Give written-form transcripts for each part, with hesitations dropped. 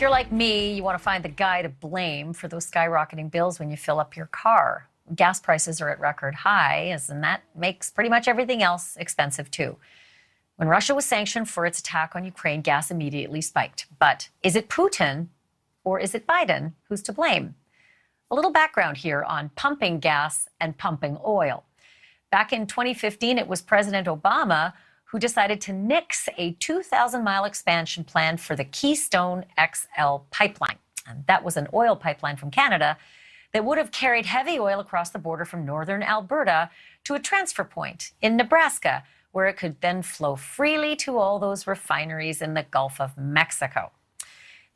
If you're like me, you want to find the guy to blame for those skyrocketing bills when you fill up your car. Gas prices are at record highs, and that makes pretty much everything else expensive too. When Russia was sanctioned for its attack on Ukraine, gas immediately spiked. But is it Putin or is it Biden who's to blame? A little background here on pumping gas and pumping oil. Back in 2015, it was President Obama who decided to nix a 2,000-mile expansion plan for the Keystone XL pipeline. And that was an oil pipeline from Canada that would have carried heavy oil across the border from northern Alberta to a transfer point in Nebraska, where it could then flow freely to all those refineries in the Gulf of Mexico.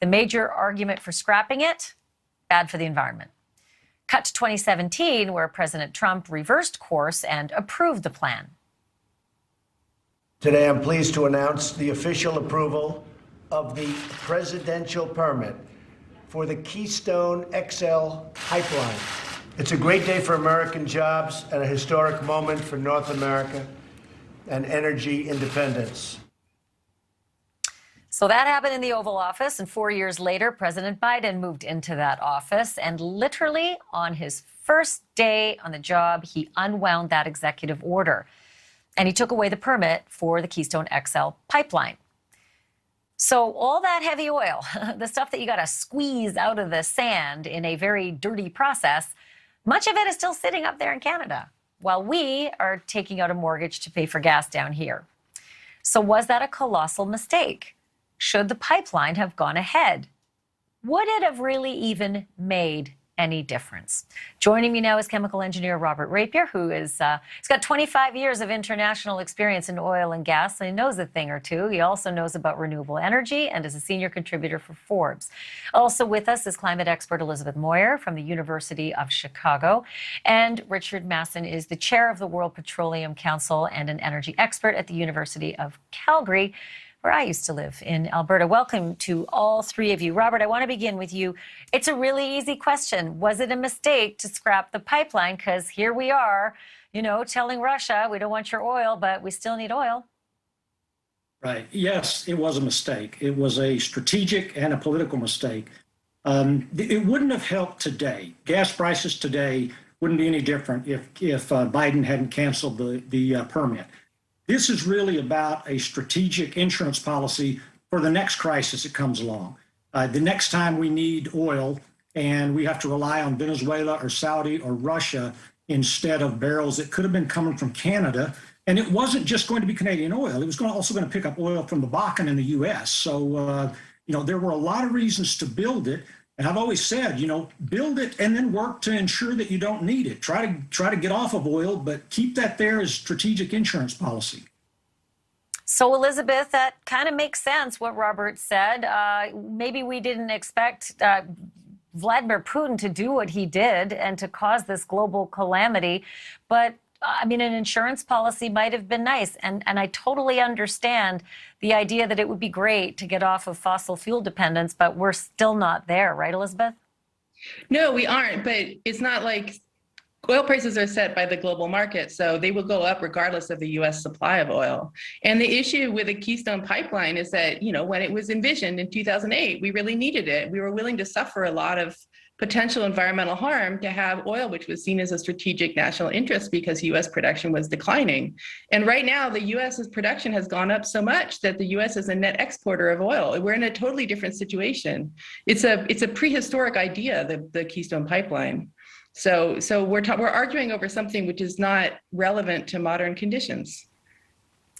The major argument for scrapping it, bad for the environment. Cut to 2017, where President Trump reversed course and approved the plan. Today, I'm pleased to announce the official approval of the presidential permit for the Keystone XL pipeline. It's a great day for American jobs and a historic moment for North America and energy independence. So that happened in the Oval Office, and 4 years later, President Biden moved into that office, and literally on his first day on the job, he unwound that executive order. And he took away the permit for the Keystone XL pipeline. So all that heavy oil, the stuff that you got to squeeze out of the sand in a very dirty process, much of it is still sitting up there in Canada, while we are taking out a mortgage to pay for gas down here. So was that a colossal mistake? Should the pipeline have gone ahead? Would it have really even made any difference? Joining me now is chemical engineer Robert Rapier, who is he's got 25 years of international experience in oil and gas, so he knows a thing or two. He also knows about renewable energy and is a senior contributor for Forbes. Also with us is climate expert Elizabeth Moyer from the University of Chicago, and Richard Masson is the chair of the World Petroleum Council and an energy expert at the University of Calgary, where I used to live in Alberta. Welcome to all three of you. Robert, I want to begin with you. It's a really easy question. Was it a mistake to scrap the pipeline? Because here we are, telling Russia, we don't want your oil, but we still need oil. Right. Yes, it was a mistake. It was a strategic and a political mistake. It wouldn't have helped today. Gas prices today wouldn't be any different if Biden hadn't canceled the permit. This is really about a strategic insurance policy for the next crisis that comes along. The next time we need oil and we have to rely on Venezuela or Saudi or Russia instead of barrels that could have been coming from Canada. And it wasn't just going to be Canadian oil. It was also going to pick up oil from the Bakken in the U.S. So, there were a lot of reasons to build it. And I've always said, build it and then work to ensure that you don't need it. Try to get off of oil, but keep that there as strategic insurance policy. So, Elizabeth, that kind of makes sense what Robert said. Maybe we didn't expect Vladimir Putin to do what he did and to cause this global calamity. But an insurance policy might have been nice. And I totally understand the idea that it would be great to get off of fossil fuel dependence, but we're still not there, right, Elizabeth? No, we aren't. But it's not like oil prices are set by the global market, so they will go up regardless of the U.S. supply of oil. And the issue with the Keystone pipeline is that, when it was envisioned in 2008, we really needed it. We were willing to suffer a lot of potential environmental harm to have oil, which was seen as a strategic national interest because U.S. production was declining. And right now, the U.S.'s production has gone up so much that the U.S. is a net exporter of oil. We're in a totally different situation. It's a prehistoric idea, the Keystone pipeline. So we're arguing over something which is not relevant to modern conditions.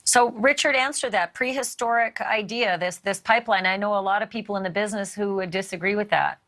So, Richard, answer that prehistoric idea, this pipeline. I know a lot of people in the business who would disagree with that.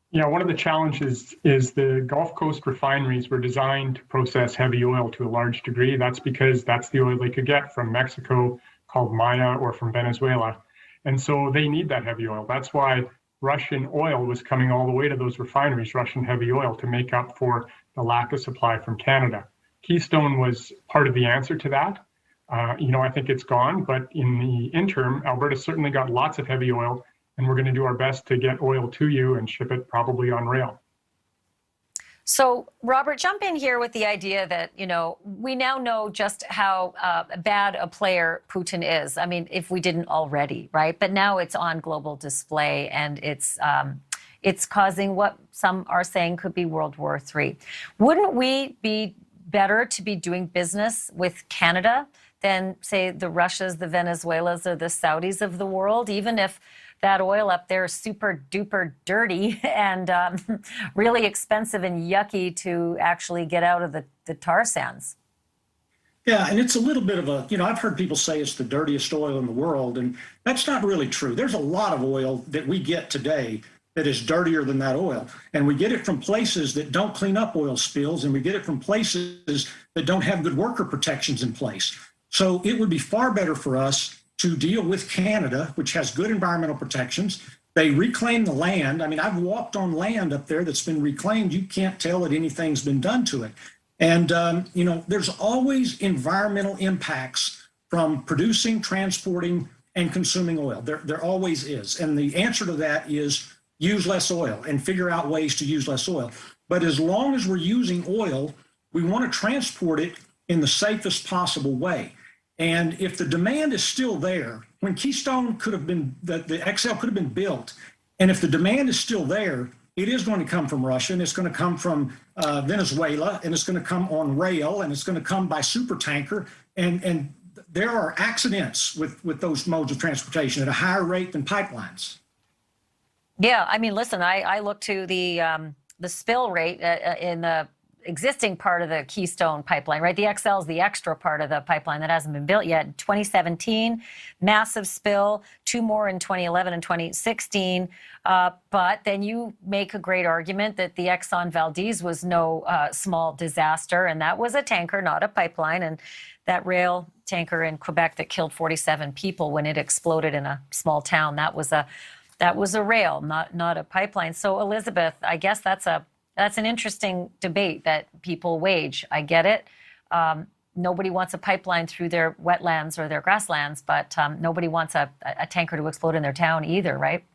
Yeah, one of the challenges is the Gulf Coast refineries were designed to process heavy oil to a large degree. That's because that's the oil they could get from Mexico, called Maya, or from Venezuela. And so they need that heavy oil. That's why Russian oil was coming all the way to those refineries, Russian heavy oil, to make up for the lack of supply from Canada. Keystone was part of the answer to that. I think it's gone, but in the interim, Alberta certainly got lots of heavy oil, and we're going to do our best to get oil to you and ship it probably on rail. So, Robert, jump in here with the idea that, we now know just how bad a player Putin is. I mean, if we didn't already, right? But now it's on global display, and it's causing what some are saying could be World War III. Wouldn't we be better to be doing business with Canada than, say, the Russias, the Venezuelas, or the Saudis of the world, even if that oil up there is super duper dirty and really expensive and yucky to actually get out of the tar sands? Yeah, and it's a little bit of a, I've heard people say it's the dirtiest oil in the world, and that's not really true. There's a lot of oil that we get today that is dirtier than that oil. And we get it from places that don't clean up oil spills, and we get it from places that don't have good worker protections in place. So it would be far better for us to deal with Canada, which has good environmental protections. They reclaim the land. I mean, I've walked on land up there that's been reclaimed. You can't tell that anything's been done to it. And, there's always environmental impacts from producing, transporting, and consuming oil. There always is. And the answer to that is use less oil and figure out ways to use less oil. But as long as we're using oil, we want to transport it in the safest possible way. And if the demand is still there, when Keystone could have been, the XL could have been built, and if the demand is still there, it is going to come from Russia, and it's going to come from Venezuela, and it's going to come on rail, and it's going to come by super tanker. And there are accidents with those modes of transportation at a higher rate than pipelines. Yeah, I mean, listen, I look to the spill rate in the existing part of the Keystone pipeline, right? The XL is the extra part of the pipeline that hasn't been built yet. 2017, massive spill, 2 more in 2011 and 2016. But then you make a great argument that the Exxon Valdez was no small disaster, and that was a tanker, not a pipeline. And that rail tanker in Quebec that killed 47 people when it exploded in a small town, that was a rail, not a pipeline. So, Elizabeth, I guess that's an interesting debate that people wage. I get it. Nobody wants a pipeline through their wetlands or their grasslands, but nobody wants a tanker to explode in their town either, right?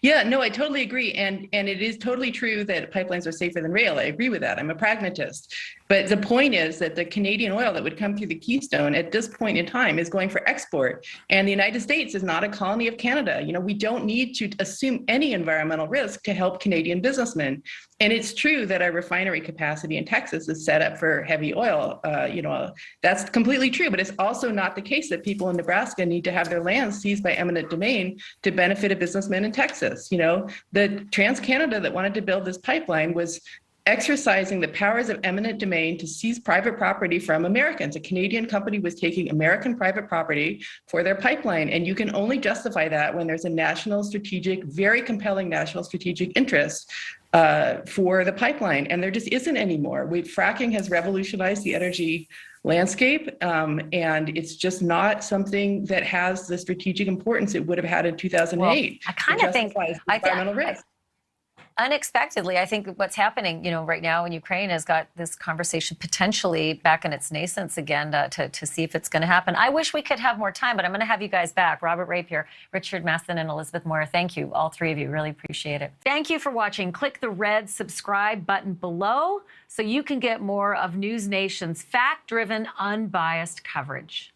Yeah, no, I totally agree. And it is totally true that pipelines are safer than rail. I agree with that. I'm a pragmatist. But the point is that the Canadian oil that would come through the Keystone at this point in time is going for export. And the United States is not a colony of Canada. We don't need to assume any environmental risk to help Canadian businessmen. And it's true that our refinery capacity in Texas is set up for heavy oil. That's completely true. But it's also not the case that people in Nebraska need to have their lands seized by eminent domain to benefit a businessman in Texas. The TransCanada that wanted to build this pipeline was exercising the powers of eminent domain to seize private property from Americans. A Canadian company was taking American private property for their pipeline. And you can only justify that when there's a national strategic, very compelling national strategic interest for the pipeline. And there just isn't anymore. Fracking has revolutionized the energy landscape, and it's just not something that has the strategic importance it would have had in 2008. Well, I kind of think environmental risk. Unexpectedly, I think what's happening, right now in Ukraine has got this conversation potentially back in its nascence again to see if it's going to happen. I wish we could have more time, but I'm going to have you guys back. Robert Rapier, Richard Masson, and Elizabeth Moyer. Thank you, all three of you. Really appreciate it. Thank you for watching. Click the red subscribe button below so you can get more of NewsNation's fact-driven, unbiased coverage.